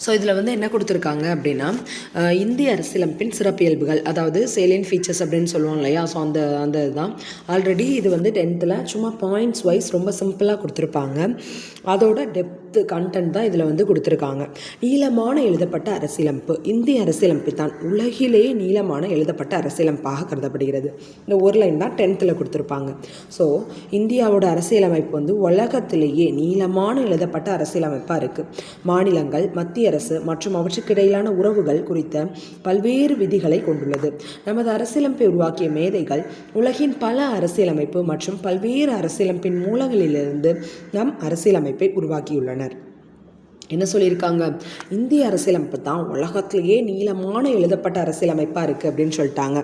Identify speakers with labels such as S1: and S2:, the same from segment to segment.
S1: So இதில் வந்து என்ன கொடுத்துருக்காங்க அப்படின்னா, இந்திய அரசியலமைப்பின் சிறப்பியல்புகள், அதாவது சேலியன் ஃபீச்சர்ஸ் அப்படின்னு சொல்லுவோம் இல்லையா. ஸோ அந்த இதுதான். ஆல்ரெடி இது வந்து 10th சும்மா பாயிண்ட்ஸ் வைஸ் ரொம்ப சிம்பிளாக கொடுத்துருப்பாங்க. அதோட டெப்த்து கண்டென்ட் தான் இதில் வந்து கொடுத்துருக்காங்க. நீளமான எழுதப்பட்ட அரசியலமைப்பு. இந்திய அரசியலமைப்பு தான் உலகிலேயே நீளமான எழுதப்பட்ட அரசியலமைப்பாக கருதப்படுகிறது. இந்த ஒரு லைன் தான் 10th கொடுத்துருப்பாங்க. ஸோ இந்தியாவோட அரசியலமைப்பு வந்து உலகத்திலேயே நீளமான எழுதப்பட்ட அரசியலமைப்பாக இருக்குது. மாநிலங்கள், மத்திய அரசு மற்றும் அவற்றுக்கு இடையிலான உறவுகள் குறித்த பல்வேறு விதிகளை கொண்டுள்ளது. நமது அரசியலமைப்பை உருவாக்கிய மேதைகள் உலகின் பல அரசியலமைப்பு மற்றும் பல்வேறு அரசியலமைப்பின் மூலங்களிலிருந்து நம் அரசியலமைப்பை உருவாக்கியுள்ளனர். என்ன சொல்லியிருக்காங்க? இந்திய அரசியலமைப்பு தான் உலகத்திலேயே நீளமான எழுதப்பட்ட அரசியலமைப்பாக இருக்குது அப்படின்னு சொல்லிட்டாங்க.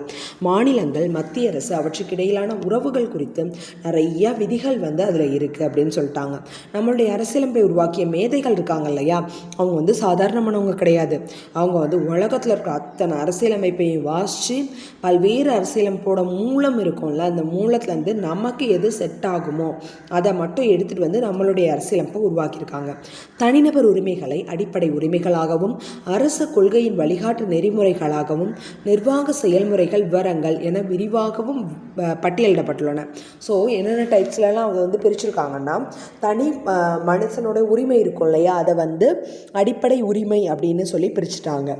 S1: மாநிலங்கள், மத்திய அரசு அவற்றுக்கு இடையிலான உறவுகள் குறித்து நிறைய விதிகள் வந்து அதில் இருக்குது அப்படின்னு சொல்லிட்டாங்க. நம்மளுடைய அரசியலமைப்பை உருவாக்கிய மேதைகள் இருக்காங்க இல்லையா, அவங்க வந்து சாதாரணமானவங்க கிடையாது. அவங்க வந்து உலகத்தில் இருக்கிற அத்தனை அரசியலமைப்பையும் வாசித்து பல்வேறு அரசியலமைப்போட மூலம் இருக்கும்ல, அந்த மூலத்துலேருந்து நமக்கு எது செட் ஆகுமோ அதை மட்டும் எடுத்துகிட்டு வந்து நம்மளுடைய அரசியலமைப்பை உருவாக்கியிருக்காங்க. தனிநபர் உரிமைகளை அடிப்படை உரிமைகளாகவும், அரசு கொள்கையின் வழிகாட்டு நெறிமுறைகளாகவும், நிர்வாக செயல்முறைகள் விவரங்கள் என விரிவாகவும் பட்டியலிடப்பட்டுள்ளன. ஸோ என்னென்ன டைப்ஸ்லாம் அவங்க வந்து பிரிச்சிருக்காங்கன்னா, தனி மனுஷனோட உரிமை இருக்கும் இல்லையா, அதை வந்து அடிப்படை உரிமை அப்படின்னு சொல்லி பிரிச்சுட்டாங்க.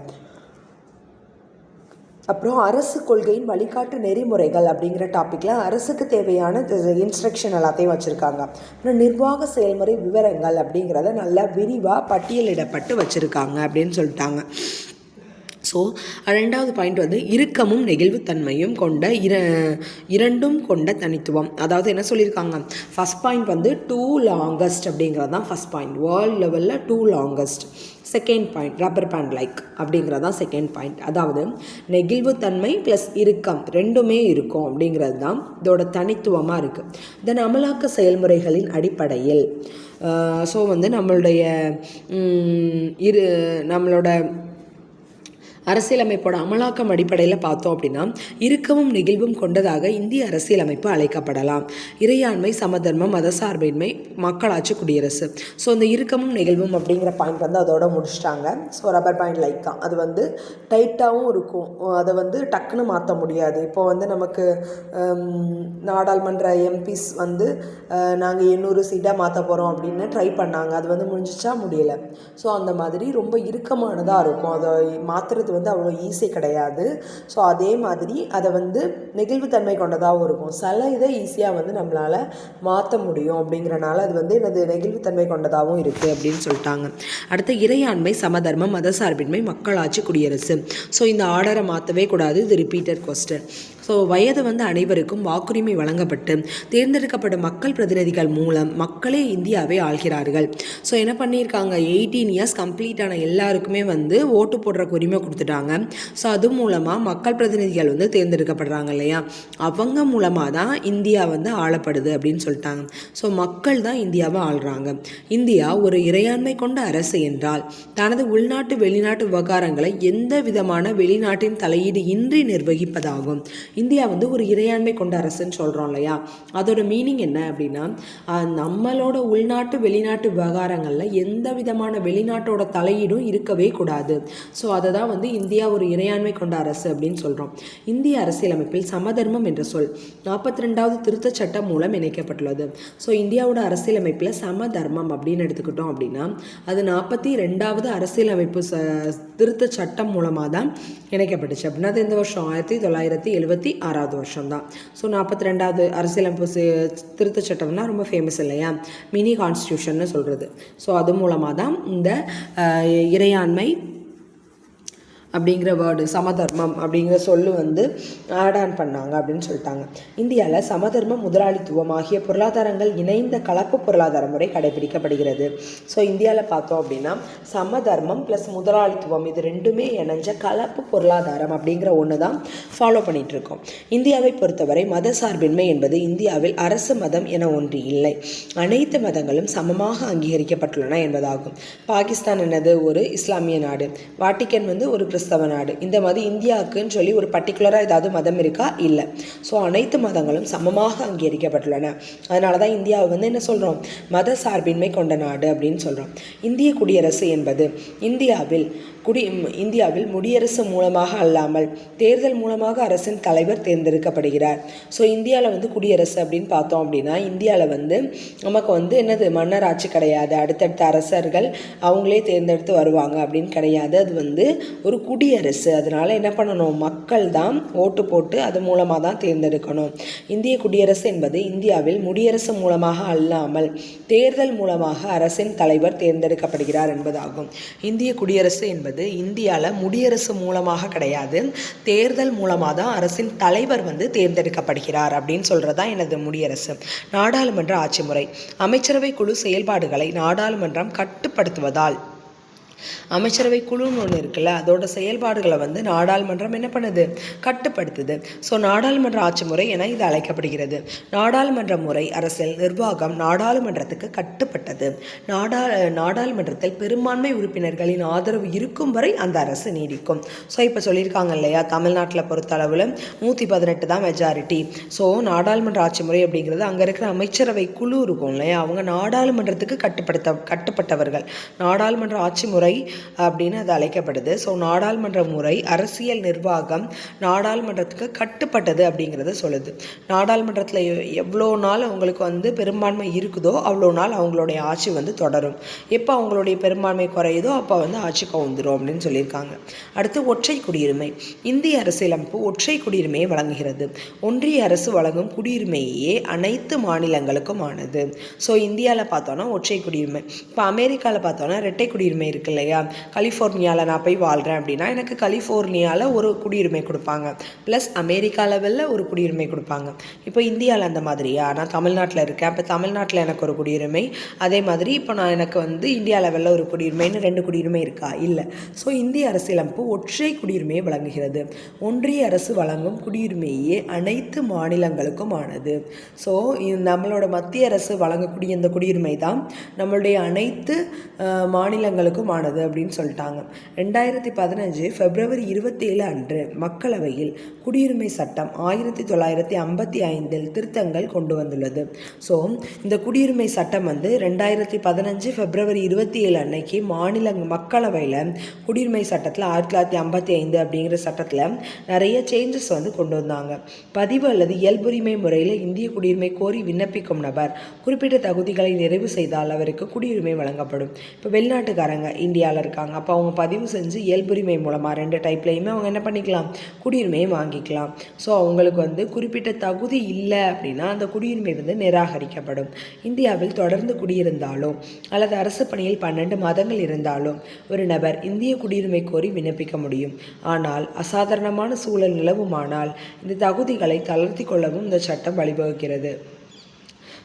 S1: அப்புறம் அரசு கொள்கையின் வழிகாட்டு நெறிமுறைகள் அப்படிங்கிற டாப்பிக்கில் அரசுக்கு தேவையான இன்ஸ்ட்ரக்ஷன் எல்லாத்தையும் வச்சுருக்காங்க. அப்புறம் நிர்வாக செயல்முறை விவரங்கள் அப்படிங்கிறத நல்லா விரிவாக பட்டியலிடப்பட்டு வச்சுருக்காங்க அப்படின்னு சொல்லிட்டாங்க. ஸோ ரெண்டாவது பாயிண்ட் வந்து இறுக்கமும் நெகிழ்வுத்தன்மையும் கொண்ட இரண்டும் கொண்ட தனித்துவம். அதாவது என்ன சொல்லியிருக்காங்க, ஃபஸ்ட் பாயிண்ட் வந்து 2 லாங்கஸ்ட் அப்படிங்கிறது தான் ஃபஸ்ட் பாயிண்ட். வேர்ல்டு லெவலில் 2 longest. Second point rubber band like அப்படிங்கிறது தான் செகண்ட் பாயிண்ட். அதாவது நெகிழ்வுத்தன்மை ப்ளஸ் இறுக்கம் ரெண்டுமே இருக்கும் அப்படிங்கிறது தான் இதோட தனித்துவமாக இருக்குது. தென் அமலாக்க செயல்முறைகளின் அடிப்படையில் ஸோ வந்து நம்மளோட அரசியலமைப்போட அமலாக்கம் அடிப்படையில் பார்த்தோம் அப்படின்னா, இறுக்கமும் நெகிழ்வும் கொண்டதாக இந்திய அரசியலமைப்பு அழைக்கப்படலாம். இறையாண்மை, சமதர்மம், மதசார்பின்மை, மக்களாட்சி, குடியரசு. ஸோ இந்த இறுக்கமும் நெகிழ்வும் அப்படிங்கிற பாயிண்ட் வந்து அதோட முடிச்சிட்டாங்க. ஸோ ரப்பர் பாயிண்ட் லைக் தான். அது வந்து டைட்டாகவும் இருக்கும், அதை வந்து டக்குன்னு மாற்ற முடியாது. இப்போ வந்து நமக்கு நாடாளுமன்ற எம்பிஸ் வந்து நாங்கள் 800 சீட்டாக மாற்ற போகிறோம் அப்படின்னு ட்ரை பண்ணாங்க. அது வந்து முடிஞ்சிச்சா முடியலை. ஸோ அந்த மாதிரி ரொம்ப இறுக்கமானதாக இருக்கும். அதை மாற்றுறது வந்து அவ்வளோ ஈஸி கிடையாது. ஸோ அதே மாதிரி அதை வந்து நெகிழ்வுத்தன்மை கொண்டதாகவும் இருக்கும். சில இதை ஈஸியாக வந்து நம்மளால் மாற்ற முடியும் அப்படிங்கிறனால அது வந்து எனது நெகிழ்வுத்தன்மை கொண்டதாகவும் இருக்குது அப்படின்னு சொல்லிட்டாங்க. அடுத்து இறையாண்மை, சமதர்மம், மதசார்பின்மை, மக்களாட்சி, குடியரசு. ஸோ இந்த ஆர்டரை மாற்றவே கூடாது. இது ரிப்பீட்டட் கொஸ்டின். ஸோ வயது வந்து அனைவருக்கும் வாக்குரிமை வழங்கப்பட்டு தேர்ந்தெடுக்கப்பட்ட மக்கள் பிரதிநிதிகள் மூலம் மக்களே இந்தியாவை ஆள்கிறார்கள். ஸோ என்ன பண்ணியிருக்காங்க, 18 இயர்ஸ் கம்ப்ளீட் ஆன எல்லாருக்குமே வந்து ஓட்டு போடுறக்கு உரிமை கொடுத்துட்டாங்க. ஸோ அது மூலமாக மக்கள் பிரதிநிதிகள் வந்து தேர்ந்தெடுக்கப்படுறாங்க இல்லையா, அவங்க மூலமாக தான் இந்தியா வந்து ஆளப்படுது அப்படின்னு சொல்லிட்டாங்க. ஸோ மக்கள் தான் இந்தியாவை ஆள்றாங்க. இந்தியா ஒரு இறையாண்மை கொண்ட அரசு என்றால் தனது உள்நாட்டு வெளிநாட்டு விவகாரங்களை எந்த விதமான வெளிநாட்டின் தலையீடு இன்றி நிர்வகிப்பதாகும். இந்தியா வந்து ஒரு இறையாண்மை கொண்ட அரசுன்னு சொல்கிறோம் இல்லையா, அதோட மீனிங் என்ன அப்படின்னா, நம்மளோட உள்நாட்டு வெளிநாட்டு விவகாரங்களில் எந்த விதமான வெளிநாட்டோட தலையீடும் இருக்கவே கூடாது. ஸோ அதை தான் வந்து இந்தியா ஒரு இறையாண்மை கொண்ட அரசு அப்படின்னு சொல்கிறோம். இந்திய அரசியலமைப்பில் சமதர்மம் என்ற சொல் 42வது திருத்தச் சட்டம் மூலம் இணைக்கப்பட்டுள்ளது. ஸோ இந்தியாவோட அரசியலமைப்பில் சமதர்மம் அப்படின்னு எடுத்துக்கிட்டோம் அப்படின்னா அது 42வது அரசியலமைப்பு திருத்தச் சட்டம் மூலமாக தான் இணைக்கப்பட்டுச்சு. அப்படின்னா அது இந்த வருஷம் 1976வது வருஷம் தான். ஸோ 42வது அரசியலமைப்பு திருத்தச் சட்டம்னா ரொம்ப ஃபேமஸ் இல்லையா, மினி கான்ஸ்டியூஷன்னு சொல்கிறது. ஸோ அது மூலமாக தான் இந்த இறையாண்மை அப்படிங்கிற வேர்டு சமதர்மம் அப்படிங்கிற சொல்லு வந்து ஆட் ஆன் பண்ணாங்க அப்படின்னு சொல்லிட்டாங்க. இந்தியாவில் சமதர்மம், முதலாளித்துவம் ஆகிய பொருளாதாரங்கள் இணைந்த கலப்பு பொருளாதார முறை கடைபிடிக்கப்படுகிறது. ஸோ இந்தியாவில் பார்த்தோம் அப்படின்னா சமதர்மம் ப்ளஸ் முதலாளித்துவம் இது ரெண்டுமே இணைஞ்ச கலப்பு பொருளாதாரம் அப்படிங்கிற ஒன்று தான் ஃபாலோ பண்ணிகிட்ருக்கோம். இந்தியாவை பொறுத்தவரை மத சார்பின்மை என்பது இந்தியாவில் அரசு மதம் என ஒன்று இல்லை, அனைத்து மதங்களும் சமமாக அங்கீகரிக்கப்பட்டுள்ளன என்பதாகும். பாகிஸ்தான் என்னது, ஒரு இஸ்லாமிய நாடு. வாட்டிக்கன் வந்து ஒரு கிறிஸ்தவ நாடு. இந்த மாதிரி இந்தியாவுக்குன்னு சொல்லி ஒரு பர்டிகுலராக ஏதாவது மதம் இருக்கா? இல்லை. ஸோ அனைத்து மதங்களும் சமமாக அங்கீகரிக்கப்பட்டுள்ளன. அதனால தான் இந்தியாவை வந்து என்ன சொல்கிறோம்? மத சார்பின்மை கொண்ட நாடு அப்படின்னு சொல்கிறோம். இந்திய குடியரசு என்பது இந்தியாவில் முடியரசு மூலமாக அல்லாமல் தேர்தல் மூலமாக அரசின் தலைவர் தேர்ந்தெடுக்கப்படுகிறார். ஸோ இந்தியாவில் வந்து குடியரசு அப்படின்னு பார்த்தோம் அப்படின்னா, இந்தியாவில் வந்து நமக்கு வந்து என்னது மன்னர் ஆட்சி கிடையாது. அடுத்தடுத்த அரசர்கள் அவங்களே தேர்ந்தெடுத்து வருவாங்க அப்படின்னு கிடையாது. அது வந்து ஒரு குடியரசு. அதனால என்ன பண்ணணும்? மக்கள் தான் ஓட்டு போட்டு அது மூலமாக தான் தேர்ந்தெடுக்கணும். இந்திய குடியரசு என்பது இந்தியாவில் முடியரசு மூலமாக அல்லாமல் தேர்தல் மூலமாக அரசின் தலைவர் தேர்ந்தெடுக்கப்படுகிறார் என்பதாகும். இந்திய குடியரசு என்பது இந்தியாவில் முடியரசு மூலமாக கிடையாது, தேர்தல் மூலமாக தான் அரசின் தலைவர் வந்து தேர்ந்தெடுக்கப்படுகிறார் அப்படின்னு சொல்கிறதா எனது முடியரசு. நாடாளுமன்ற ஆட்சி முறை. அமைச்சரவை குழு செயல்பாடுகளை நாடாளுமன்றம் கட்டுப்படுத்துவதால் அமைச்சரவை குழுன்னு ஒன்று இருக்குல்ல, அதோட செயல்பாடுகளை வந்து நாடாளுமன்றம் என்ன பண்ணுது? கட்டுப்படுத்துது. ஸோ நாடாளுமன்ற ஆட்சி முறை என இது அழைக்கப்படுகிறது. நாடாளுமன்ற முறை அரசியல் நிர்வாகம் நாடாளுமன்றத்துக்கு கட்டுப்பட்டது. நாடாளுமன்றத்தில் பெரும்பான்மை உறுப்பினர்களின் ஆதரவு இருக்கும் வரை அந்த அரசு நீடிக்கும். ஸோ இப்போ சொல்லியிருக்காங்க இல்லையா, தமிழ்நாட்டில் பொறுத்தளவில் 118 தான் மெஜாரிட்டி. ஸோ நாடாளுமன்ற ஆட்சி முறை அப்படிங்கிறது அங்கே இருக்கிற அமைச்சரவை குழு இருக்கும் இல்லையா, அவங்க நாடாளுமன்றத்துக்கு கட்டுப்பட்டவர்கள். நாடாளுமன்ற ஆட்சி முறை அப்படின்னு அது அழைக்கப்படுது. ஸோ நாடாளுமன்ற முறை அரசியல் நிர்வாகம் நாடாளுமன்றத்துக்கு கட்டுப்பட்டது அப்படிங்கிறத சொல்லுது. நாடாளுமன்றத்தில் எவ்வளோ நாள் அவங்களுக்கு வந்து பெரும்பான்மை இருக்குதோ அவ்வளோ நாள் அவங்களுடைய ஆட்சி வந்து தொடரும். எப்போ அவங்களுடைய பெரும்பான்மை குறையுதோ அப்போ வந்து ஆட்சி கவுந்துரும் அப்படின்னு சொல்லியிருக்காங்க. அடுத்து ஒற்றை குடியுரிமை. இந்திய அரசியலமைப்பு ஒற்றை குடியுரிமையை வழங்குகிறது. ஒன்றிய அரசு வழங்கும் குடியுரிமையே அனைத்து மாநிலங்களுக்கும் ஆனது. ஸோ இந்தியாவில் பார்த்தோன்னா ஒற்றை குடியுரிமை. இப்போ அமெரிக்காவில் பார்த்தோன்னா இரட்டை குடியுரிமை இருக்கு இல்லையா, கலிஃபோர்னியாவில் நான் போய் வாழ்கிறேன் அப்படின்னா எனக்கு கலிஃபோர்னியாவில் ஒரு குடியுரிமை கொடுப்பாங்க, ப்ளஸ் அமெரிக்கா லெவலில் ஒரு குடியுரிமை கொடுப்பாங்க. இப்போ இந்தியாவில் அந்த மாதிரியா, நான் தமிழ்நாட்டில் இருக்கேன், அப்போ தமிழ்நாட்டில் எனக்கு ஒரு குடியுரிமை, அதே மாதிரி இப்போ நான் எனக்கு வந்து இந்தியா லெவலில் ஒரு குடியுரிமைன்னு 2 குடியுரிமை இருக்கா? இல்லை. ஸோ இந்திய அரசியலமைப்பு ஒற்றை குடியுரிமையை வழங்குகிறது. ஒன்றிய அரசு வழங்கும் குடியுரிமையே அனைத்து மாநிலங்களுக்கும் ஆனது. ஸோ நம்மளோட மத்திய அரசு வழங்கக்கூடிய இந்த குடியுரிமை தான் நம்மளுடைய அனைத்து மாநிலங்களுக்கும் ஆனது அப்படின்னு சொல்லிட்டாங்க. 2015 பிப்ரவரி 27 அன்று மக்களவையில் குடியுரிமை சட்டம் 1955 திருத்தங்கள் கொண்டு வந்துள்ளது. ஸோ இந்த குடியுரிமை சட்டம் வந்து 2015 பிப்ரவரி 27 அன்னைக்கு மக்களவையில் குடியுரிமை சட்டத்தில் 1955 அப்படிங்கிற சட்டத்தில் நிறைய சேஞ்சஸ் வந்து கொண்டு வந்தாங்க. பதிவு அல்லது இயல்புரிமை முறையில் இந்திய குடியுரிமை கோரி விண்ணப்பிக்கும் நபர் குறிப்பிட்ட தகுதிகளை நிறைவு செய்தால் அவருக்கு குடியுரிமை வழங்கப்படும். இப்போ வெளிநாட்டுக்காரங்க இந்தியாவில் இருக்காங்க, அப்போ அவங்க பதிவு செஞ்சு இயல்புரிமை மூலமாக 2 டைப்லையுமே அவங்க என்ன பண்ணிக்கலாம்? குடியுரிமையை வாங்கிக்கலாம். ஸோ அவங்களுக்கு வந்து குறிப்பிட்ட தகுதி இல்லை அப்படின்னா அந்த குடியுரிமை வந்து நிராகரிக்கப்படும். இந்தியாவில் தொடர்ந்து குடியிருந்தாலோ அல்லது அரசு பணியில் 12 மாதங்கள் இருந்தாலோ ஒரு நபர் இந்திய குடியுரிமை கோரி விண்ணப்பிக்க முடியும். ஆனால் அசாதாரணமான சூழல் நிலவுமானால் இந்த தகுதிகளை தளர்த்தி கொள்ளவும் இந்த சட்டம் வழிவகுக்கிறது.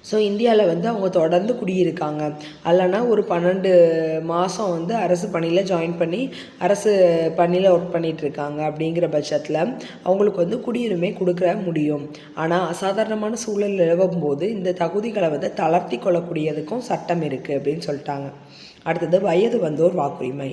S1: ஸோ இந்தியாவில் வந்து அவங்க தொடர்ந்து குடியிருக்காங்க, அல்லனா ஒரு 12 மாதம் வந்து அரசு பணியில் ஜாயின் பண்ணி அரசு பணியில் ஒர்க் பண்ணிகிட்ருக்காங்க அப்படிங்கிற பட்சத்தில் அவங்களுக்கு வந்து குடியுரிமை கொடுக்க முடியும். ஆனால் அசாதாரணமான சூழல் நிலவும் போது இந்த தகுதிகளை வந்து தளர்த்தி கொள்ளக்கூடியதுக்கும் சட்டம் இருக்குது அப்படின்னு சொல்லிட்டாங்க. அடுத்தது வயது வந்தோர் வாக்குரிமை.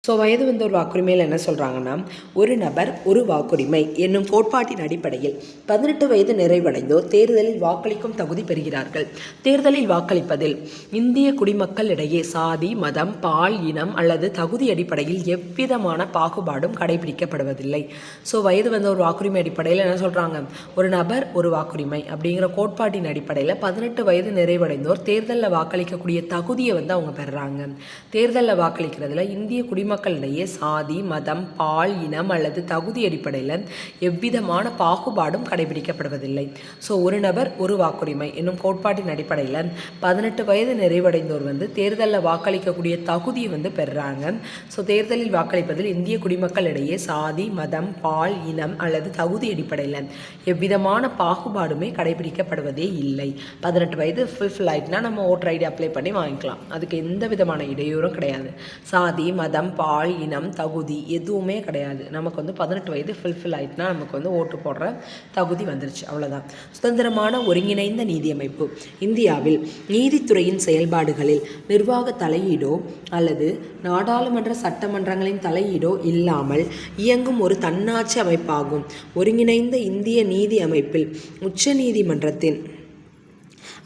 S1: ஸோ வயது வந்தோர் வாக்குரிமையில் என்ன சொல்கிறாங்கன்னா, ஒரு நபர் ஒரு வாக்குரிமை என்னும் கோட்பாட்டின் அடிப்படையில் 18 வயது நிறைவடைந்தோர் தேர்தலில் வாக்களிக்கும் தகுதி பெறுகிறார்கள். தேர்தலில் வாக்களிப்பதில் இந்திய குடிமக்களிடையே சாதி, மதம், பால், இனம் அல்லது தகுதி அடிப்படையில் எவ்விதமான பாகுபாடும் கடைபிடிக்கப்படுவதில்லை. ஸோ வயது வந்தோர் வாக்குரிமை அடிப்படையில் என்ன சொல்கிறாங்க, ஒரு நபர் ஒரு வாக்குரிமை அப்படிங்கிற கோட்பாட்டின் அடிப்படையில் 18 வயது நிறைவடைந்தோர் தேர்தலில் வாக்களிக்கக்கூடிய தகுதியை வந்து அவங்க பெறுறாங்க. தேர்தலில் வாக்களிக்கிறதுல இந்திய மக்களிடையே சாதி, மதம், பால், இனம் அல்லது தகுதி அடிப்படையில் எவ்விதமான பாகுபாடும் கடைபிடிக்கப்படுவதில்லை. ஸோ ஒரு நபர் ஒரு வாக்குரிமை என்னும் கோட்பாட்டின் அடிப்படையில் 18 வயது நிறைவடைந்தோர் வந்து தேர்தலில் வாக்களிக்கக்கூடிய தகுதியை வந்து பெறுறாங்க. ஸோ தேர்தலில் வாக்களிப்பதில் இந்திய குடிமக்களிடையே சாதி, மதம், பால், இனம் அல்லது தகுதி அடிப்படையில் எவ்விதமான பாகுபாடுமே கடைபிடிக்கப்படுவதே இல்லை. 18 வயது ஃபுல்ஃபில் ஆகிட்டுனா நம்ம ஓட்டர் ஐடி அப்ளை பண்ணி வாங்கிக்கலாம், அதுக்கு எந்த விதமான இடையூறும் கிடையாது. சாதி, மதம், பால், இனம், தகுதி எதுவுமே கிடையாது. நமக்கு வந்து 18 வயது ஃபுல்ஃபில் ஆகிட்டுனா நமக்கு வந்து ஓட்டு போடுற தகுதி வந்துருச்சு, அவ்வளோதான். சுதந்திரமான ஒருங்கிணைந்த நீதியமைப்பு. இந்தியாவில் நீதித்துறையின் செயல்பாடுகளில் நிர்வாக தலையீடோ அல்லது நாடாளுமன்ற சட்டமன்றங்களின் தலையீடோ இல்லாமல் இயங்கும் ஒரு தன்னாட்சி அமைப்பாகும். ஒருங்கிணைந்த இந்திய நீதி அமைப்பில் உச்ச நீதிமன்றத்தின்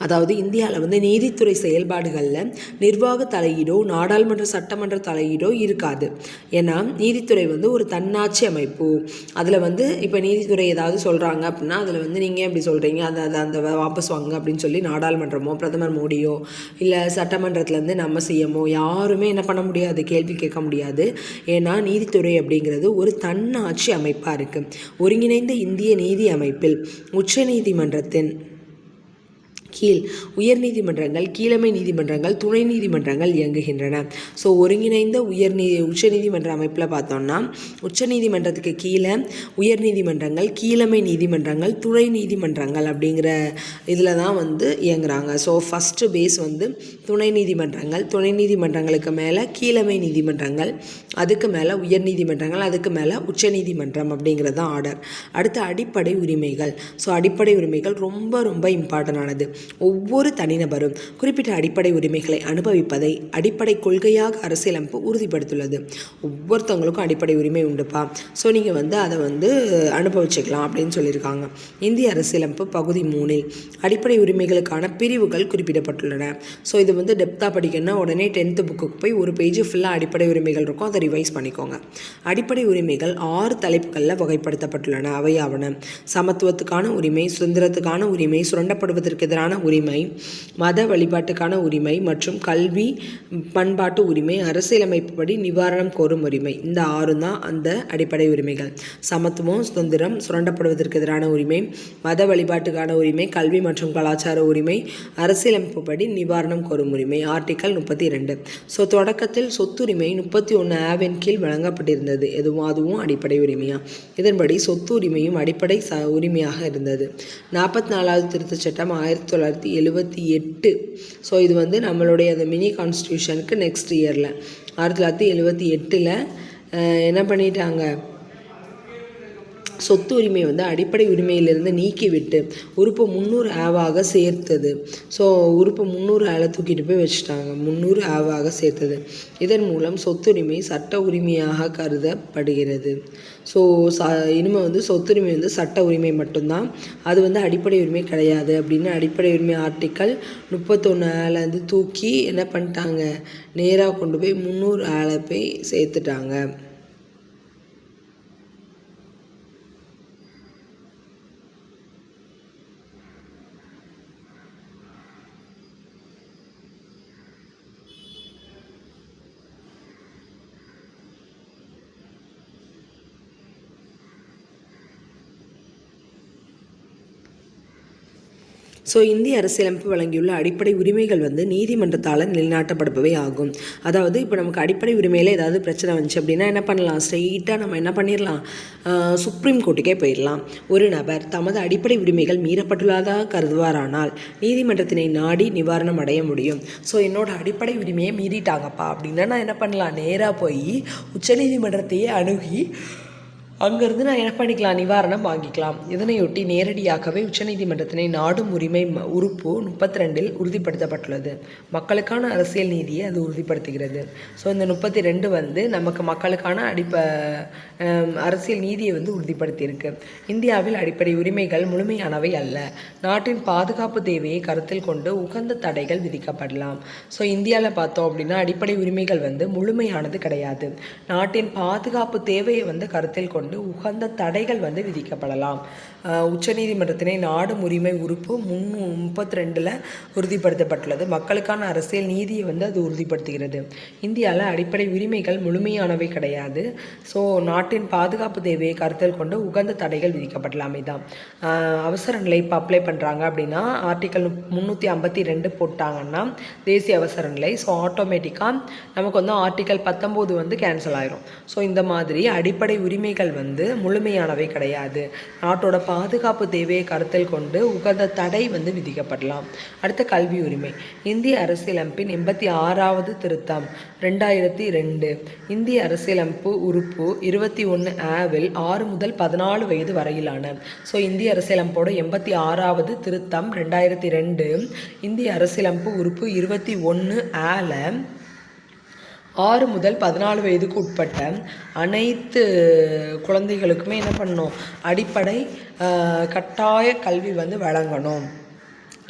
S1: அதாவது இந்தியாவில் வந்து நீதித்துறை செயல்பாடுகளில் நிர்வாக தலையீடோ நாடாளுமன்ற சட்டமன்ற தலையீடோ இருக்காது. ஏன்னா நீதித்துறை வந்து ஒரு தன்னாட்சி அமைப்பு. அதில் வந்து இப்போ நீதித்துறை ஏதாவது சொல்கிறாங்க அப்படின்னா அதில் வந்து நீங்கள் எப்படி சொல்கிறீங்க அந்த வாபஸ் வாங்க அப்படின்னு சொல்லி நாடாளுமன்றமோ பிரதமர் மோடியோ இல்லை சட்டமன்றத்துலேருந்து நம்ம சிஎம்மோ யாருமே என்ன பண்ண முடியாது, கேள்வி கேட்க முடியாது. ஏன்னா நீதித்துறை அப்படிங்கிறது ஒரு தன்னாட்சி அமைப்பாக இருக்குது. ஒருங்கிணைந்த இந்திய நீதி அமைப்பில் உச்ச நீதிமன்றத்தின் கீழ் உயர்நீதிமன்றங்கள், கீழமை நீதிமன்றங்கள், துணை நீதிமன்றங்கள் இயங்குகின்றன. ஸோ ஒருங்கிணைந்த உச்சநீதிமன்ற அமைப்பில் பார்த்தோம்னா உச்சநீதிமன்றத்துக்கு கீழே உயர்நீதிமன்றங்கள், கீழமை நீதிமன்றங்கள், துணை நீதிமன்றங்கள் அப்படிங்கிற இதில் தான் வந்து இயங்குறாங்க. ஸோ ஃபஸ்ட்டு பேஸ் வந்து துணை நீதிமன்றங்கள், துணை நீதிமன்றங்களுக்கு மேலே கீழமை நீதிமன்றங்கள், அதுக்கு மேலே உயர்நீதிமன்றங்கள், அதுக்கு மேலே உச்சநீதிமன்றம் அப்படிங்கிறது தான் ஆர்டர். அடுத்து அடிப்படை உரிமைகள். ஸோ அடிப்படை உரிமைகள் ரொம்ப ரொம்ப இம்பார்ட்டண்டானது. ஒவ்வொரு தனிநபரும் குறிப்பிட்ட அடிப்படை உரிமைகளை அனுபவிப்பதை அடிப்படை கொள்கையாக அரசியலமைப்பு உறுதிப்படுத்துள்ளது. ஒவ்வொருத்தவங்களுக்கும் அடிப்படை உரிமை உண்டுப்பா, ஸோ நீங்கள் வந்து அதை வந்து அனுபவிச்சுக்கலாம் அப்படின்னு சொல்லியிருக்காங்க. இந்திய அரசியலமைப்பு பகுதி 3 அடிப்படை உரிமைகளுக்கான பிரிவுகள் குறிப்பிடப்பட்டுள்ளன. ஸோ இது வந்து டெப்த்தாக படிக்கணும்னா உடனே 10th புக்குக்கு போய் ஒரு பேஜ் ஃபுல்லாக அடிப்படை உரிமைகள் இருக்கும், அதை ரிவைஸ் பண்ணிக்கோங்க. அடிப்படை உரிமைகள் 6 தலைப்புகளில் வகைப்படுத்தப்பட்டுள்ளன. அவையாவன: சமத்துவத்துக்கான உரிமை, சுதந்திரத்துக்கான உரிமை, சுரண்டப்படுவதற்கு எதிரான உரிமை, மத வழிபாட்டுக்கான உரிமை மற்றும் கல்வி பண்பாட்டு உரிமை, அரசியலமைப்புப்படி நிவாரணம் கோரும் உரிமை. இந்த 6 தான் அந்த அடிப்படை உரிமைகள். சமத்துவம், சுதந்திரம், சுரண்டப்படுவதற்கு எதிரான உரிமை, மத வழிபாட்டுக்கான உரிமை, கல்வி மற்றும் கலாச்சார உரிமை, அரசியலமைப்புப்படி நிவாரணம் கோரும் உரிமை. ஆர்டிக்கல் 32. ஸோ தொடக்கத்தில் சொத்துரிமை 31 ஆவின் கீழ் வழங்கப்பட்டிருந்தது. அதுவும் அடிப்படை உரிமையா? இதன்படி சொத்து உரிமையும் அடிப்படை உரிமையாக இருந்தது. 44வது திருத்தச் சட்டம் 1978. ஸோ இது வந்து நம்மளுடைய அந்த மினி கான்ஸ்டியூஷனுக்கு நெக்ஸ்ட் இயரில் 1978 என்ன பண்ணிட்டாங்க, சொத்து உரிமை வந்து அடிப்படை உரிமையிலிருந்து நீக்கிவிட்டு உறுப்பு 300 ஆவாக சேர்த்தது. ஸோ உறுப்பு 300 ஆளை தூக்கிட்டு போய் வச்சுட்டாங்க, 300 ஆவாக சேர்த்தது. இதன் மூலம் சொத்துரிமை சட்ட உரிமையாக கருதப்படுகிறது. ஸோ இனிமேல் வந்து சொத்துரிமை வந்து சட்ட உரிமை மட்டும்தான், அது வந்து அடிப்படை உரிமை கிடையாது அப்படின்னு அடிப்படை உரிமை ஆர்டிக்கல் 31 ஆளை தூக்கி என்ன பண்ணிட்டாங்க, நேராக கொண்டு போய் 300 ஆளை போய் சேர்த்துட்டாங்க. ஸோ இந்திய அரசியலமைப்பு வழங்கியுள்ள அடிப்படை உரிமைகள் வந்து நீதிமன்றத்தால் நிலைநாட்டப்படுபவை ஆகும். அதாவது இப்போ நமக்கு அடிப்படை உரிமையில் ஏதாவது பிரச்சனை வந்துச்சு அப்படின்னா என்ன பண்ணலாம், ஸ்ட்ரெயிட்டாக நம்ம என்ன பண்ணிடலாம், சுப்ரீம் கோர்ட்டுக்கே போயிடலாம். ஒரு நபர் தமது அடிப்படை உரிமைகள் மீறப்பட்டுள்ளதாக கருதுவாரானால் நீதிமன்றத்தினை நாடி நிவாரணம் அடைய முடியும். ஸோ என்னோட அடிப்படை உரிமையை மீறிட்டாங்கப்பா அப்படின்னா நான் என்ன பண்ணலாம், நேராக போய் உச்சநீதிமன்றத்தையே அணுகி அங்கேருந்து நான் என்ன பண்ணிக்கலாம், நிவாரணம் வாங்கிக்கலாம். இதனையொட்டி நேரடியாகவே உச்சநீதிமன்றத்தினை நாடும் உரிமை உறுப்பு 32 உறுதிப்படுத்தப்பட்டுள்ளது. மக்களுக்கான அரசியல் நீதியை அது உறுதிப்படுத்துகிறது. ஸோ இந்த 32 வந்து நமக்கு மக்களுக்கான அரசியல் நீதியை வந்து உறுதிப்படுத்தியிருக்கு. இந்தியாவில் அடிப்படை உரிமைகள் முழுமையானவை அல்ல. நாட்டின் பாதுகாப்பு தேவையை கருத்தில் கொண்டு உகந்த தடைகள் விதிக்கப்படலாம். ஸோ இந்தியாவில் பார்த்தோம் அப்படின்னா அடிப்படை உரிமைகள் வந்து முழுமையானது கிடையாது. நாட்டின் பாதுகாப்பு தேவையை வந்து கருத்தில் கொண்டு உகந்த தடைகள் வந்து விதிக்கப்படலாம். உச்சநீதிமன்றத்தினை நாடும் உரிமை உறுப்பு 32 உறுதிப்படுத்தப்பட்டுள்ளது. மக்களுக்கான அரசியல் நீதியை வந்து அது உறுதிப்படுத்துகிறது. இந்தியாவில் அடிப்படை உரிமைகள் முழுமையானவை கிடையாது. ஸோ நாட்டின் பாதுகாப்பு தேவையை கருத்தில் கொண்டு உகந்த தடைகள் விதிக்கப்படலாமே தான். அவசர நிலை இப்போ அப்ளை பண்ணுறாங்க அப்படின்னா ஆர்டிக்கல் 352 போட்டாங்கன்னா தேசிய அவசர நிலை. ஸோ ஆட்டோமேட்டிக்காக நமக்கு வந்து ஆர்டிக்கல் 19 வந்து கேன்சல் ஆயிரும். ஸோ இந்த மாதிரி அடிப்படை உரிமைகள் வந்து முழுமையானவை கிடையாது. நாட்டோட பாதுகாப்பு தேவையை கருத்தில் கொண்டு உகந்த தடை வந்து விதிக்கப்படலாம். அடுத்த கல்வி உரிமை. இந்திய அரசியலமைப்பின் 86வது திருத்தம் 2002. இந்திய அரசியலமைப்பு உறுப்பு 21A-வில் 6 முதல் 14 வயது வரையிலான இந்திய அரசியலமைப்போட 86வது திருத்தம் 2002 இந்திய அரசியலமைப்பு உறுப்பு 21A-ல 6 முதல் 14 வயதுக்கு உட்பட்ட அனைத்து குழந்தைகளுக்குமே என்ன பண்ணணும், அடிப்படை கட்டாய கல்வி வந்து வழங்கணும்.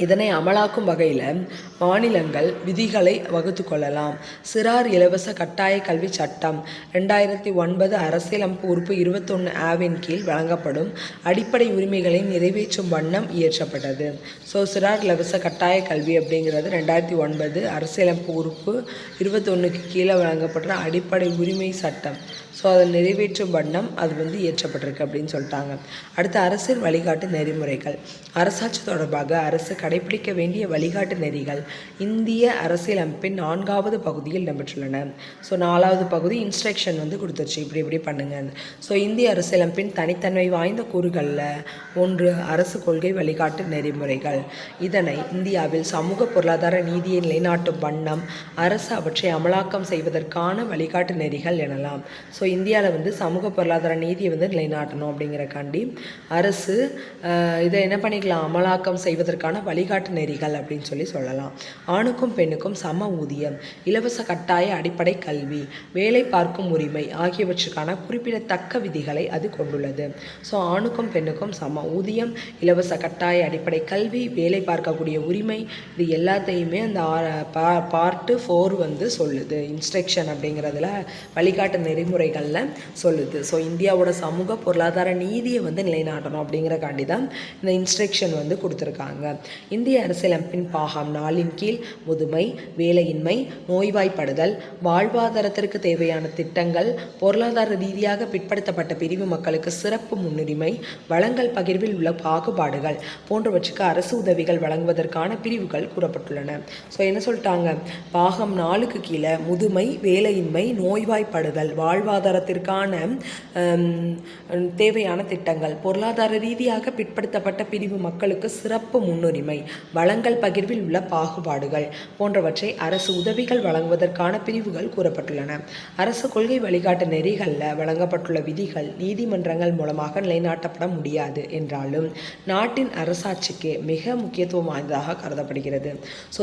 S1: இதனை அமலாக்கும் வகையில் மாநிலங்கள் விதிகளை வகுத்து கொள்ளலாம். சிறார் இலவச கட்டாய கல்வி சட்டம் 2009 அரசியலமைப்பு உறுப்பு 21A-வின் கீழ் வழங்கப்படும் அடிப்படை உரிமைகளை நிறைவேற்றும் வண்ணம் இயற்றப்பட்டது. சிறார் இலவச கட்டாய கல்வி அப்படிங்கிறது 2009 அரசியலமைப்பு உறுப்பு 21க்கு கீழே வழங்கப்படுற அடிப்படை உரிமை சட்டம். அதை நிறைவேற்றும் வண்ணம் அது வந்து இயற்றப்பட்டிருக்கு அப்படின்னு சொல்லிட்டாங்க. அடுத்து அரசின் வழிகாட்டு நெறிமுறைகள். அரசாட்சி தொடர்பாக அரசு கடைபிடிக்க வேண்டிய வழிகாட்டு நெறிகள் இந்திய அரசியலமைப்பின் 4வது பகுதியில் இடம்பெற்றுள்ளன. 4வது பகுதி இன்ஸ்ட்ரக்ஷன் வந்து கொடுத்துருச்சு, இப்படி பண்ணுங்க. இந்திய அரசியலமைப்பின் தனித்தன்மை வாய்ந்த கூறுகளில் ஒன்று அரசு கொள்கை வழிகாட்டு நெறிமுறைகள். இதனை இந்தியாவில் சமூக பொருளாதார நீதியை நிலைநாட்டும் வண்ணம் அரசு அவற்றை அமலாக்கம் செய்வதற்கான வழிகாட்டு நெறிகள் எனலாம். இந்தியாவில் வந்து சமூக பொருளாதார நீதியை வந்து நிலைநாட்டணும் அப்படிங்கிறக்காண்டி அரசு இதை என்ன பண்ணிக்கலாம், அமலாக்கம் செய்வதற்கான வழிகாட்டு நெறிகள் அப்படின்னு சொல்லலாம். ஆணுக்கும் பெண்ணுக்கும் சம ஊதியம், இலவச கட்டாய அடிப்படை கல்வி, வேலை பார்க்கும் உரிமை ஆகியவற்றுக்கான குறிப்பிடத்தக்க விதிகளை அது கொண்டுள்ளது. ஆணுக்கும் பெண்ணுக்கும் சம ஊதியம், இலவச கட்டாய அடிப்படை கல்வி, வேலை பார்க்கக்கூடிய உரிமை, இது எல்லாத்தையுமே அந்த பார்ட் 4 வந்து சொல்லுது. இன்ஸ்ட்ரக்ஷன் அப்படிங்கிறதுல வழிகாட்டு நெறிமுறைகளில் சொல்லுது. இந்தியாவோட சமூக பொருளாதார நீதியை வந்து நிலைநாட்டணும் அப்படிங்கிறக்காண்டி தான் இந்த இன்ஸ்ட்ரக்ஷன் வந்து கொடுத்துருக்காங்க. இந்திய அரசியலமைப்பின் பாகம் 4ன் கீழ் முதுமை, வேலையின்மை, நோய்வாய்ப்படுதல், வாழ்வாதாரத்திற்கு தேவையான திட்டங்கள், பொருளாதார ரீதியாக பிற்படுத்தப்பட்ட பிரிவு மக்களுக்கு சிறப்பு முன்னுரிமை, வளங்கள் பகிர்வில் உள்ள பாகுபாடுகள் போன்றவற்றுக்கு அரசு உதவிகள் வழங்குவதற்கான பிரிவுகள் கூறப்பட்டுள்ளன. என்ன சொல்லிட்டாங்க, பாகம் 4க்கு கீழே முதுமை, வேலையின்மை, நோய்வாய்ப்படுதல், வாழ்வாதாரத்திற்கான தேவையான திட்டங்கள், பொருளாதார ரீதியாக பிற்படுத்தப்பட்ட பிரிவு மக்களுக்கு சிறப்பு முன்னுரிமை, வளங்கள் பகிர்வில் உள்ள பாகுபாடுகள் போன்றவற்றை அரசு உதவிகள் வழங்குவதற்கான பிரிவுகள் கூறப்பட்டுள்ளன. அரசு கொள்கை வழிகாட்டு நெறிகளில் வழங்கப்பட்டுள்ள விதிகள் நீதிமன்றங்கள் மூலமாக நிலைநாட்டப்பட முடியாது என்றாலும் நாட்டின் அரசாட்சிக்கு மிக முக்கியத்துவம் வாய்ந்ததாக கருதப்படுகிறது.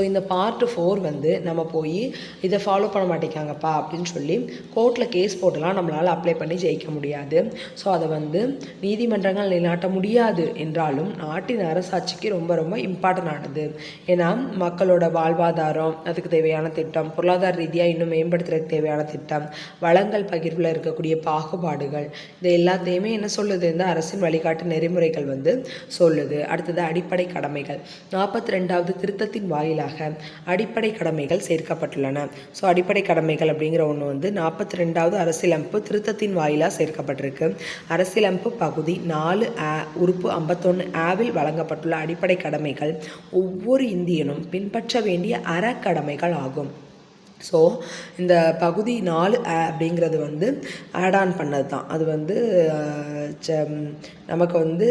S1: இந்த பார்ட் 4 வந்து நம்ம போய் இதை ஃபாலோ பண்ண மாட்டேங்காங்கப்பா அப்படின்னு சொல்லி கோர்ட்டில் கேஸ் போட்டுலாம் நம்மளால் அப்ளை பண்ணி ஜெயிக்க முடியாது. அதை வந்து நீதிமன்றங்கள் நிலைநாட்ட முடியாது என்றாலும் நாட்டின் அரசாட்சிக்கு ரொம்ப ரொம்ப இம்பார்ட்டன்ட் ஆனது. ஏன்னா மக்களோட வாழ்வாதாரம், அதுக்கு தேவையான திட்டம், பொருளாதார ரீதியாக இன்னும் மேம்படுத்துறதுக்கு தேவையான திட்டம், வளங்கள் பகிர்வில் இருக்கக்கூடிய பாகுபாடுகள், இது எல்லாத்தையுமே என்ன சொல்லுது, இந்த அரசின் வழிகாட்டு நெறிமுறைகள் வந்து சொல்லுது. அடுத்தது அடிப்படை கடமைகள். 42வது திருத்தத்தின் வாயிலாக அடிப்படை கடமைகள் சேர்க்கப்பட்டுள்ளன. அடிப்படை கடமைகள் அப்படிங்கிற ஒன்று வந்து 42வது அரசியலமைப்பு திருத்தத்தின் வாயிலாக சேர்க்கப்பட்டிருக்கு. அரசியலமைப்பு பகுதி 4A உறுப்பு 51Aவில் வழங்கப்பட்டுள்ள அடிப்படை கடமைகள் ஒவ்வொரு இந்தியனும் பின்பற்ற வேண்டிய அறக்கடமைகள் ஆகும். இந்த பகுதி 4A அப்படிங்கிறது வந்து ஆட் ஆன் பண்ணது தான். அது வந்து நமக்கு வந்து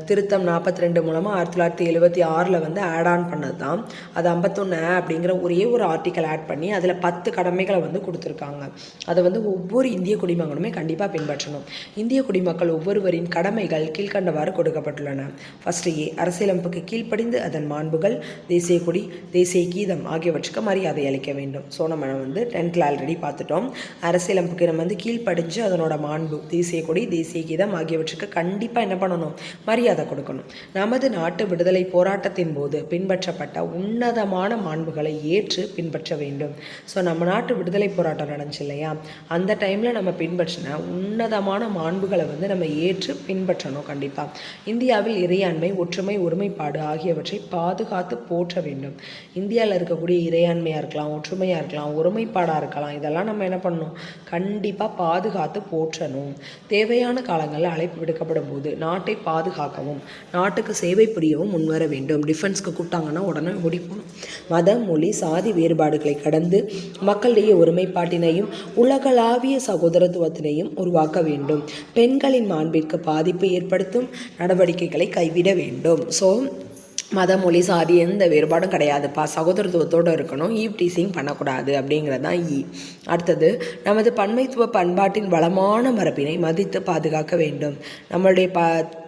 S1: திருத்தம் 42 மூலமாக 1976 வந்து ஆட் ஆன் பண்ணது தான். அது 51A அப்படிங்கிற ஒரே ஒரு ஆர்டிக்கல் ஆட் பண்ணி அதில் 10 கடமைகளை வந்து கொடுத்துருக்காங்க. அதை வந்து ஒவ்வொரு இந்திய குடிமகனுமே கண்டிப்பாக பின்பற்றணும். இந்திய குடிமக்கள் ஒவ்வொருவரின் கடமைகள் கீழ்கண்டவாறு கொடுக்கப்பட்டுள்ளன. ஃபர்ஸ்ட் A, அரசியலமைப்புக்கு கீழ்ப்படிந்து அதன் மாண்புகள், தேசிய கொடி, தேசிய கீதம் ஆகியவற்றுக்கு மரியாதை அளிக்க வேண்டும். நம்ம வந்து 10th ஆல்ரெடி பார்த்துட்டோம். அரசியலமைப்புக்கு நம்ம வந்து கீழ்ப்படிஞ்சு அதனோட மாண்பு, தேசிய கொடி, தேசிய கீதம் ஆகியவற்றுக்கு கண்டிப்பாக என்ன பண்ணணும், மரியாதை கொடுக்கணும். நமது நாட்டு விடுதலை போராட்டத்தின் போது பின்பற்றப்பட்ட உன்னதமான மாண்புகளை ஏற்று பின்பற்ற வேண்டும். நம்ம நாட்டு விடுதலை போராட்டம் நடந்துச்சு இல்லையா, அந்த டைமில் நம்ம பின்பற்றின உன்னதமான மாண்புகளை வந்து நம்ம ஏற்று பின்பற்றணும் கண்டிப்பாக. இந்தியாவில் இறையாண்மை, ஒற்றுமை, ஒருமைப்பாடு ஆகியவற்றை பாதுகாத்து போற்ற வேண்டும். இந்தியாவில் இருக்கக்கூடிய இறையாண்மையாக இருக்கலாம், ஒற்றுமையாக இருக்கலாம், ஒருமைப்பாடாக இருக்கலாம், இதெல்லாம் நம்ம என்ன பண்ணணும், கண்டிப்பாக பாதுகாத்து போற்றணும். தேவையான தேவையான காலங்களில் அழைப்பு விடுக்கப்படும் போது நாட்டை பாதுகாக்கவும் நாட்டுக்கு சேவை புரியவும் முன்வர வேண்டும். டிஃபென்ஸ்க்கு கூப்பிட்டாங்கன்னா உடனே ஓடி போகணும். மதம், மொழி, சாதி வேறுபாடுகளை கடந்து மக்களிடையே ஒருமைப்பாட்டினையும் உலகளாவிய சகோதரத்துவத்தினையும் உருவாக்க வேண்டும். பெண்களின் மாண்பிற்கு பாதிப்பு ஏற்படுத்தும் நடவடிக்கைகளை கைவிட வேண்டும். ஸோ மதம், மொழி, சாதி எந்த வேறுபாடும் கிடையாதுப்பா, சகோதரத்துவத்தோடு இருக்கணும், ஈவ் டீசிங் பண்ணக்கூடாது அப்படிங்கிறது தான் அடுத்தது, நமது பன்மைத்துவ பண்பாட்டின் வளமான மரபினை மதித்து பாதுகாக்க வேண்டும். நம்மளுடைய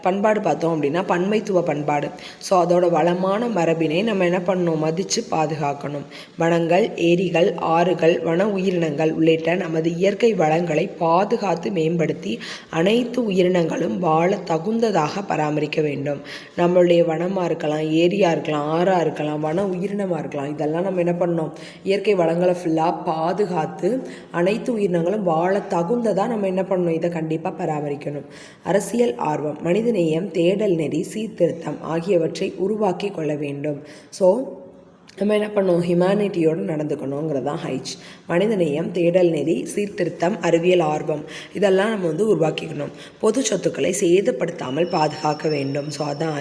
S1: பண்பாடு பார்த்தோம் அப்படின்னா பன்மைத்துவ பண்பாடு. ஸோ அதோட வளமான மரபினை நம்ம என்ன பண்ணணும், மதித்து பாதுகாக்கணும். வனங்கள், ஏரிகள், ஆறுகள், வன உயிரினங்கள் உள்ளிட்ட நமது இயற்கை வளங்களை பாதுகாத்து மேம்படுத்தி அனைத்து உயிரினங்களும் வாழ தகுந்ததாக பராமரிக்க வேண்டும். நம்மளுடைய வனமாக இருக்கலாம், ஏரியாக இருக்கலாம், ஆறாக இருக்கலாம், வன உயிரினமாக இருக்கலாம், இதெல்லாம் நம்ம என்ன பண்ணோம், இயற்கை வளங்களை ஃபுல்லாக பாதுகாத்து அனைத்து உயிரினங்களும் வாழ தகுந்ததாக நம்ம என்ன பண்ணணும், இதை கண்டிப்பாக பராமரிக்கணும். அரசியல் ஆர்வம், மனிதநேயம், தேடல் நெறி, சீர்திருத்தம் ஆகியவற்றை உருவாக்கி கொள்ள வேண்டும். ஸோ நம்ம என்ன பண்ணோம், ஹியூமனிட்டியோடு நடந்துக்கணுங்கிறது தான் ஹைச். மனிதநேயம், தேடல் நெறி, சீர்திருத்தம், அறிவியல் ஆர்வம் இதெல்லாம் நம்ம உருவாக்கிக்கணும். பொது சொத்துக்களை சேதப்படுத்தாமல் பாதுகாக்க வேண்டும். ஸோ அதான்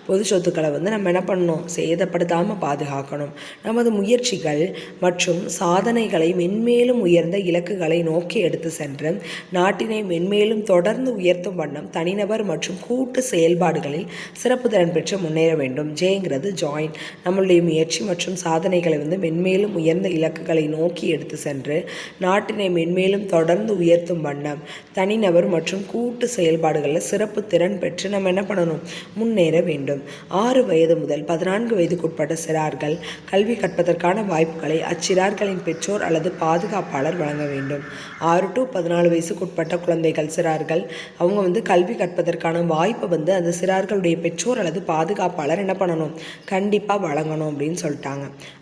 S1: பொது சொத்துக்களை நம்ம என்ன பண்ணணும், சேதப்படுத்தாமல் பாதுகாக்கணும். நமது முயற்சிகள் மற்றும் சாதனைகளை மென்மேலும் உயர்ந்த இலக்குகளை நோக்கி எடுத்து சென்று நாட்டினை மென்மேலும் தொடர்ந்து உயர்த்தும் வண்ணம் தனிநபர் மற்றும் கூட்டு செயல்பாடுகளில் சிறப்பு திறன் பெற்று முன்னேற வேண்டும். ஜேங்கிறது ஜாயின். நம்மளுடைய முயற்சி மற்றும் சாதனைகளை மென்மேலும் உயர்ந்த இலக்குகளை நோக்கி எடுத்து சென்று நாட்டினை மென்மேலும் தொடர்ந்து உயர்த்தும் வண்ணம் தனிநபர் மற்றும் கூட்டு செயல்பாடுகளில் சிறப்பு திறன் பெற்று நம்ம என்ன பண்ணணும், முன்னேற வேண்டும். 6 வயது முதல் 14 வயதுக்குட்பட்ட சிறார்கள் கல்வி கற்பதற்கான வாய்ப்புகளை அச்சிறார்களின் பெற்றோர் அல்லது பாதுகாப்பாளர் வழங்க வேண்டும். 6 to 14 வயசுக்குட்பட்ட குழந்தைகள், சிறார்கள் அவங்க கல்வி கற்பதற்கான வாய்ப்பை அந்த சிறார்களுடைய பெற்றோர் அல்லது பாதுகாப்பாளர் என்ன பண்ணணும், கண்டிப்பாக வழங்கணும் அப்படின்னு சொல்லிட்டாங்க.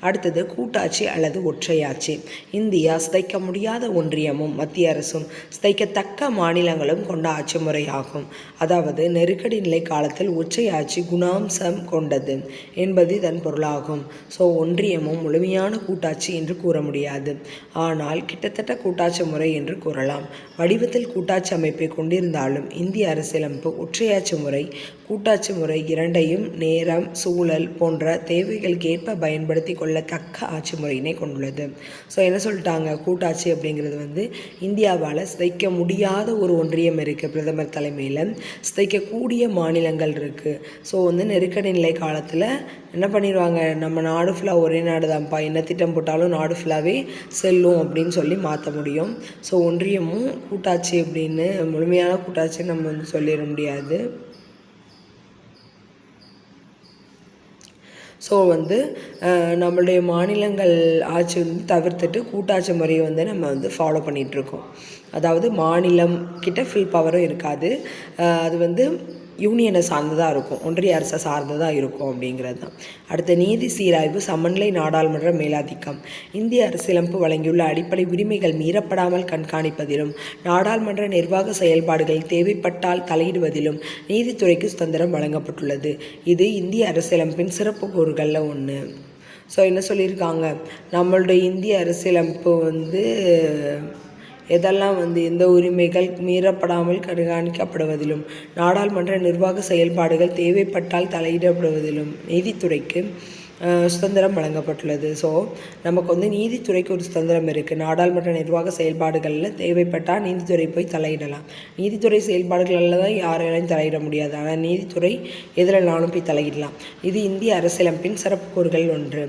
S1: அடுத்தது கூட்டாட்சி அல்லது ஒற்றையாட்சி. இந்தியா சிதைக்க முடியாத ஒன்றியமும் மத்திய அரசும் சிதைக்கத்தக்க மாநிலங்களும் கொண்ட ஆட்சி முறையாகும். அதாவது நெருக்கடி நிலை காலத்தில் ஒற்றையாட்சி குணாம்சம் கொண்டது என்பது இதன் பொருளாகும். ஸோ ஒன்றியமும் முழுமையான கூட்டாட்சி என்று கூற முடியாது, ஆனால் கிட்டத்தட்ட கூட்டாட்சி முறை என்று கூறலாம். வடிவத்தில் கூட்டாட்சி அமைப்பை கொண்டிருந்தாலும் இந்திய அரசியலமைப்பு ஒற்றையாட்சி முறை, கூட்டாட்சி முறை இரண்டையும் நேரம், சூழல் போன்ற தேவைகளுக்கேற்ப பயன்படுத்தி கொள்ளத்தக்க ஆட்சி முறையினை கொண்டுள்ளது. ஸோ என்ன சொல்லிட்டாங்க, கூட்டாட்சி அப்படிங்கிறது இந்தியாவால் சிதைக்க முடியாத ஒரு ஒன்றியம் இருக்குது, பிரதமர் தலைமையில் சிதைக்கக்கூடிய மாநிலங்கள் இருக்குது. ஸோ நெருக்கடி நிலை காலத்தில் என்ன பண்ணிடுவாங்க, நம்ம நாடு ஃபுல்லாக ஒரே நாடு தான்ப்பா, என்ன திட்டம் போட்டாலும் நாடு ஃபுல்லாகவே செல்லும் அப்படின்னு சொல்லி மாற்ற முடியும். ஸோ ஒன்றியமும் கூட்டாட்சி அப்படின்னு முழுமையான கூட்டாட்சி நம்ம சொல்லிட முடியாது. ஸோ நம்மளுடைய மாநிலங்கள் ஆட்சி தவிர்த்துட்டு கூட்டாட்சி முறையை நம்ம ஃபாலோ பண்ணிகிட்ருக்கோம். அதாவது மாநிலம் கிட்ட ஃபுல் பவரும் இருக்காது, அது யூனியனை சார்ந்ததாக இருக்கும், ஒன்றிய அரசை சார்ந்ததாக இருக்கும் அப்படிங்கிறது தான். அடுத்த நீதி சீராய்வு, சமநிலை, நாடாளுமன்ற மேலாதிக்கம். இந்திய அரசியலமைப்பு வழங்கியுள்ள அடிப்படை உரிமைகள் மீறப்படாமல் கண்காணிப்பதிலும் நாடாளுமன்ற நிர்வாக செயல்பாடுகளில் தேவைப்பட்டால் தலையிடுவதிலும் நீதித்துறைக்கு சுதந்திரம் வழங்கப்பட்டுள்ளது. இது இந்திய அரசியலமைப்பின் சிறப்பு கூறுகளில் ஒன்று. ஸோ என்ன சொல்லியிருக்காங்க, நம்மளுடைய இந்திய அரசியலமைப்பு எதெல்லாம் எந்த உரிமைகள் மீறப்படாமல் கண்காணிக்கப்படுவதிலும் நாடாளுமன்ற நிர்வாக செயல்பாடுகள் தேவைப்பட்டால் தலையிடப்படுவதிலும் நீதித்துறைக்கு சுதந்திரம் வழங்கப்பட்டுள்ளது. ஸோ நமக்கு நீதித்துறைக்கு ஒரு சுதந்திரம் இருக்குது. நாடாளுமன்ற நிர்வாக செயல்பாடுகளில் தேவைப்பட்டால் நீதித்துறை போய் தலையிடலாம். நீதித்துறை செயல்பாடுகளில் தான் யாராலையும் தலையிட முடியாது, ஆனால் நீதித்துறை எதிலனாலும் போய் தலையிடலாம். இது இந்திய அரசியலமைப்பின் சிறப்பு கூறுகள் ஒன்று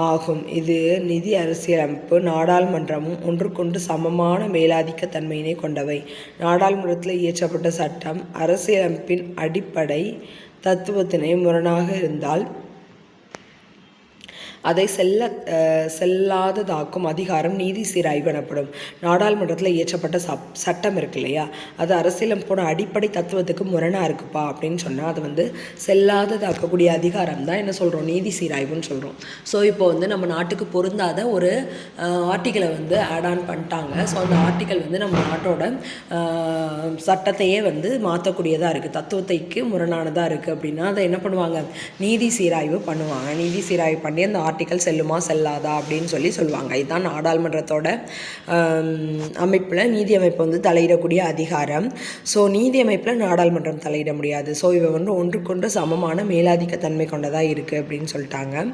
S1: ஆகும். இது நிதி அரசியலமைப்பு நாடாளுமன்றமும் ஒன்றுக்கொன்று சமமான மேலாதிக்க தன்மையினை கொண்டவை. நாடாளுமன்றத்தில் இயற்றப்பட்ட சட்டம் அரசியலமைப்பின் அடிப்படை தத்துவத்தினை முரணாக இருந்தால் அதை செல்லாததாக்கும் அதிகாரம் நீதி சீராய்வு எனப்படும். நாடாளுமன்றத்தில் இயற்றப்பட்ட சட்டம் இருக்கு இல்லையா, அது அரசியலமைப்போட அடிப்படை தத்துவத்துக்கு முரணாக இருக்குப்பா அப்படின்னு சொன்னால் அது செல்லாததாக்கக்கூடிய அதிகாரம் தான் என்ன சொல்கிறோம், நீதி சீராய்வுன்னு சொல்கிறோம். ஸோ இப்போ நம்ம நாட்டுக்கு பொருந்தாத ஒரு ஆர்டிக்கலை ஆட் ஆன் பண்ணிட்டாங்க. ஸோ அந்த ஆர்டிக்கல் நம்ம நாட்டோட சட்டத்தையே மாற்றக்கூடியதாக இருக்குது, தத்துவத்தைக்கு முரணானதாக இருக்குது அப்படின்னா அதை என்ன பண்ணுவாங்க, நீதி சீராய்வு பண்ணுவாங்க. நீதி சீராய்வு பண்ணி அந்த ஆர்டிக்கல் செல்லுமா செல்லாதா அப்படின்னு சொல்லுவாங்க. இதுதான் நாடாளுமன்றத்தோட அமைப்பில் நீதி அமைப்பு வந்து தலையிடக்கூடிய அதிகாரம். ஸோ நீதி அமைப்பில் நாடாளுமன்றம் தலையிட முடியாது. ஸோ இவை வந்து ஒன்றுக்கொன்று சமமான மேலாதிக்க தன்மை கொண்டதாக இருக்குது அப்படின்னு சொல்லிட்டாங்க.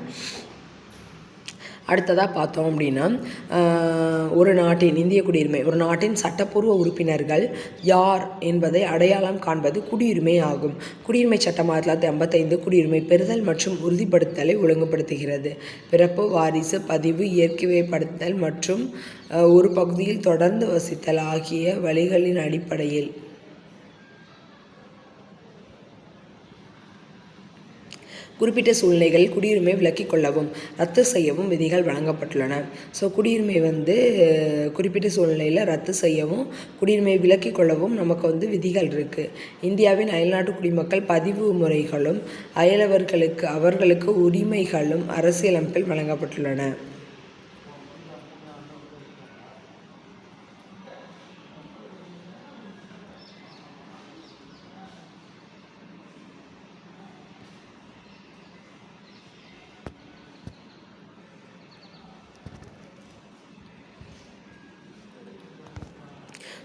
S1: அடுத்ததாக பார்த்தோம் அப்படின்னா, ஒரு நாட்டின் இந்திய குடியுரிமை, ஒரு நாட்டின் சட்டப்பூர்வ உறுப்பினர்கள் யார் என்பதை அடையாளம் காண்பது குடியுரிமை ஆகும். குடியுரிமை சட்டம் 1955 குடியுரிமை பெறுதல் மற்றும் உறுதிப்படுத்தலை ஒழுங்குபடுத்துகிறது. பிறப்பு, வாரிசு, பதிவு, இயற்கைப்படுத்தல் மற்றும் ஒரு பகுதியில் தொடர்ந்து வசித்தல் ஆகிய வழிகளின் அடிப்படையில் குறிப்பிட்ட சூழ்நிலைகளில் குடியுரிமை விலக்கிக் கொள்ளவும் ரத்து செய்யவும் விதிகள் வழங்கப்பட்டுள்ளன. ஸோ குடியுரிமை வந்து குறிப்பிட்ட சூழ்நிலையில் ரத்து செய்யவும் குடியுரிமை விலக்கிக் கொள்ளவும் நமக்கு வந்து விதிகள் இருக்குது. இந்தியாவின் அயல்நாட்டு குடிமக்கள் பதிவு முறைகளும் அவர்களுக்கு உரிமைகளும் அரசியலமைப்பில் வழங்கப்பட்டுள்ளன.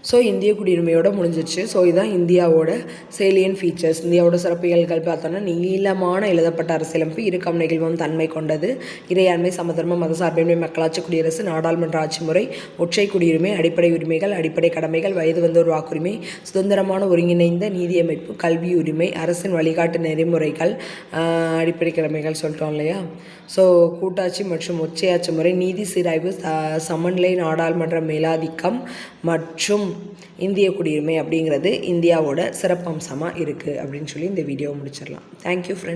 S1: ஸோ இந்திய குடியுரிமையோடு முடிஞ்சிச்சு. ஸோ இதுதான் இந்தியாவோட சேலியன் ஃபீச்சர்ஸ். இந்தியாவோட சிறப்பியல்கள் பார்த்தோன்னா, நீளமான எழுதப்பட்ட அரசியலமைப்பு, இறுக்கம் நெகிழ்வும் தன்மை கொண்டது, இறையாண்மை, சமதர்மம், மதசார்பின்மை, மக்களாட்சி குடியரசு, நாடாளுமன்ற ஆட்சி முறை, ஒற்றை குடியுரிமை, அடிப்படை உரிமைகள், அடிப்படை கடமைகள், வயது வந்தோர் வாக்குரிமை, சுதந்திரமான ஒருங்கிணைந்த நீதியமைப்பு, கல்வி உரிமை, அரசின் வழிகாட்டு நெறிமுறைகள், அடிப்படை கடமைகள் சொல்லிட்டோம் இல்லையா. ஸோ கூட்டாட்சி மற்றும் ஒற்றையாட்சி முறை, நீதி சீராய்வு, சமநிலை, நாடாளுமன்ற மேலாதிக்கம் மற்றும் இந்திய குடியுரிமை அப்படிங்கிறது இந்தியாவோட சிறப்பம்சமாக இருக்குது அப்படின்னு சொல்லி இந்த வீடியோ முடிச்சிடலாம். Thank you friends.